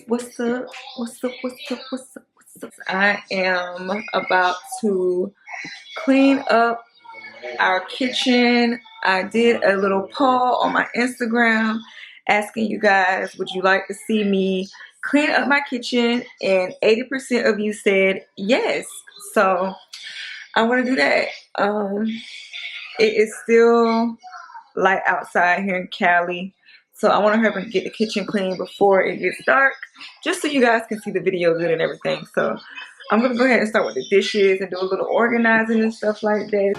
What's up? What's up? What's up? What's up? What's up? I am about to clean up our kitchen. I did a little poll on my Instagram asking you guys, would you like to see me clean up my kitchen? And 80% of you said yes. So I want to do that. It is still light outside here in Cali. So I want to hurry and get the kitchen clean before it gets dark, just so you guys can see the video good and everything. So I'm going to go ahead and start with the dishes and do a little organizing and stuff like that.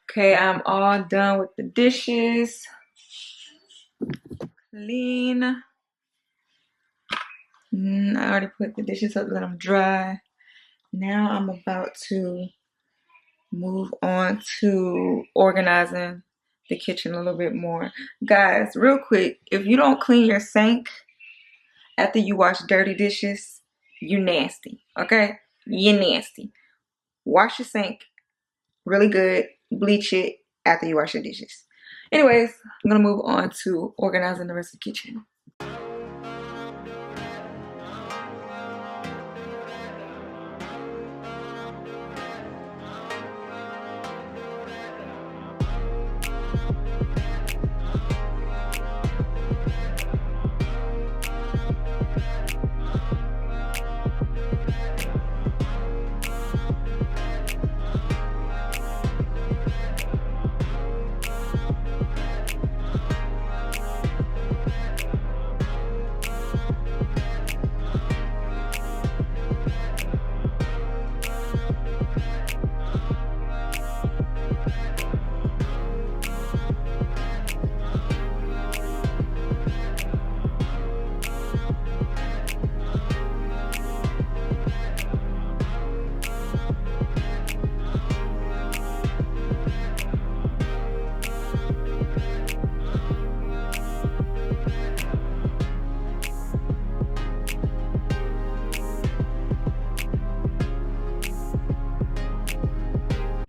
Okay, I'm all done with the dishes. Clean. I already put the dishes up, let them dry. Now I'm about to move on to organizing the kitchen a little bit more. Guys, real quick, if you don't clean your sink after you wash dirty dishes, you nasty, okay? You nasty. Wash your sink really good, bleach it after you wash your dishes. Anyways, I'm gonna move on to organizing the rest of the kitchen.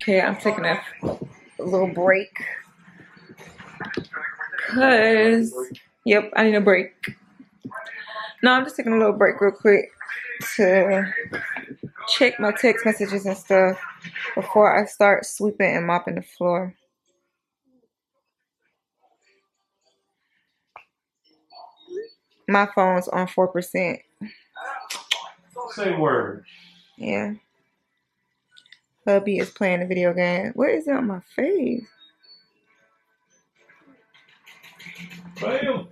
Okay, I'm taking a little break because, yep, I need a break. No, I'm just taking a little break real quick to check my text messages and stuff before I start sweeping and mopping the floor. My phone's on 4%. Say word. Yeah. Hubby is playing a video game. What is it on my face? Bam.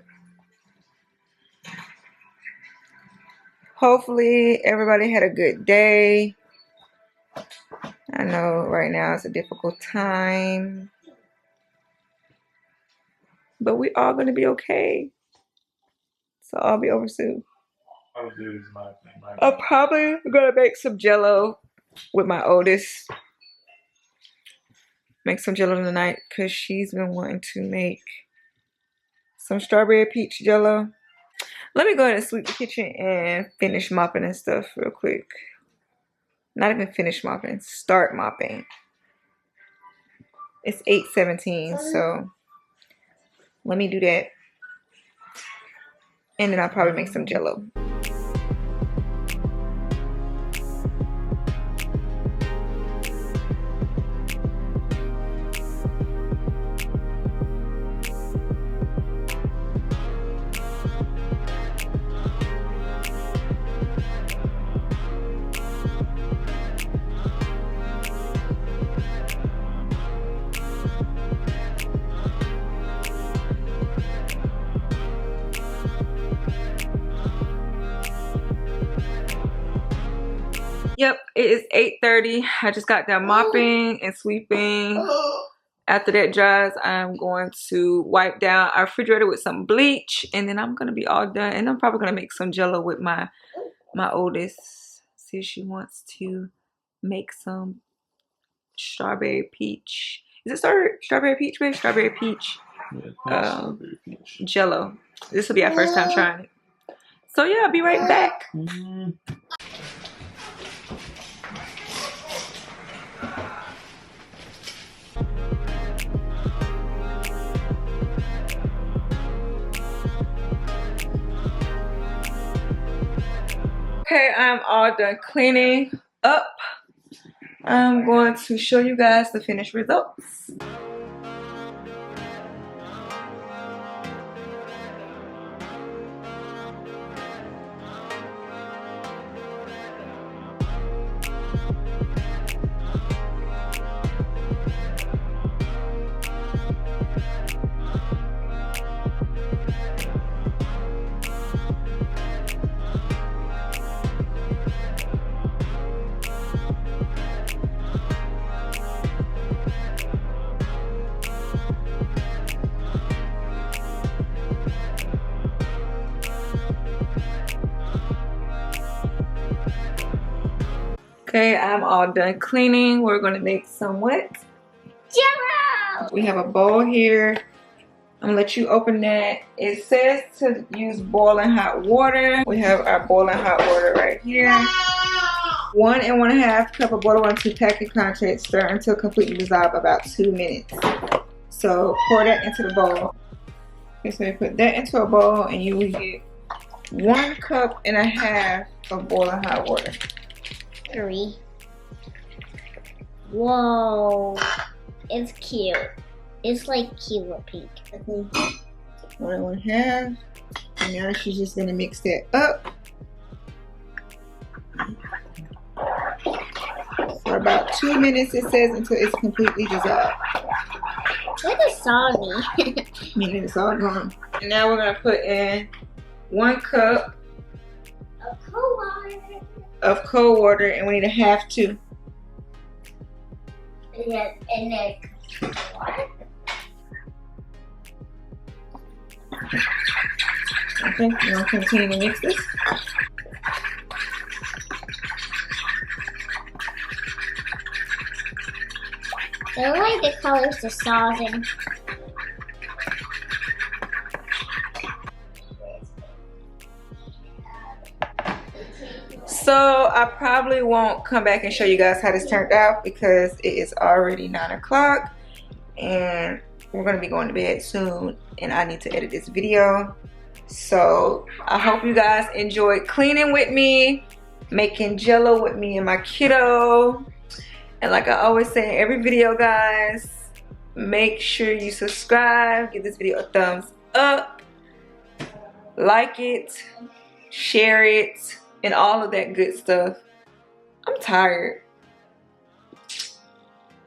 Hopefully everybody had a good day. I know right now it's a difficult time, but we all gonna be okay. So I'll be over soon. I would do it as my thing. I'm probably gonna make some jello with my oldest. Make some jello tonight because she's been wanting to make some strawberry peach jello. Let me go ahead and sweep the kitchen and finish mopping and stuff real quick. Not even finish mopping, start mopping. It's 8:17, so let me do that. And then I'll probably make some jello. Yep, it is 8:30. I just got done mopping and sweeping. After that dries, I'm going to wipe down our refrigerator with some bleach, and then I'm gonna be all done. And I'm probably gonna make some jello with my oldest. See if she wants to make some strawberry peach. Is it strawberry peach, babe? Strawberry peach. Yeah, strawberry peach. Jello. This will be our first time trying it. So yeah, I'll be right back. Okay, I'm all done cleaning up. I'm going to show you guys the finished results. Okay, I'm all done cleaning. We're gonna make some what? Jello! We have a bowl here. I'm gonna let you open that. It says to use boiling hot water. We have our boiling hot water right here. 1 1/2 cup of boiling water to packet content. Stir until completely dissolved, about 2 minutes. So pour that into the bowl. Okay, so you put that into a bowl and you will get 1.5 cups of boiling hot water. 3. Whoa. It's cute. It's like cute pink. 1 1/2. And now she's just gonna mix that up for about 2 minutes, it says, until it's completely dissolved. Look at soggy. Meaning it's all gone. And now we're gonna put in 1 cup Of cold water. of cold water, and we need a half too. And then water. Okay, we're gonna continue to mix this. I like the colors the sauce in. So I probably won't come back and show you guys how this turned out because it is already 9 o'clock and we're gonna be going to bed soon and I need to edit this video. So I hope you guys enjoyed cleaning with me, making jello with me and my kiddo. And like I always say in every video, guys, make sure you subscribe, give this video a thumbs up, like it, share it, and all of that good stuff. I'm tired.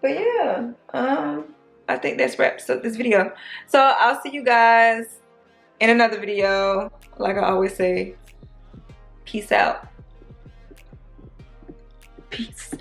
But yeah, I think that wraps up this video. So I'll see you guys in another video. Like I always say, peace out. Peace.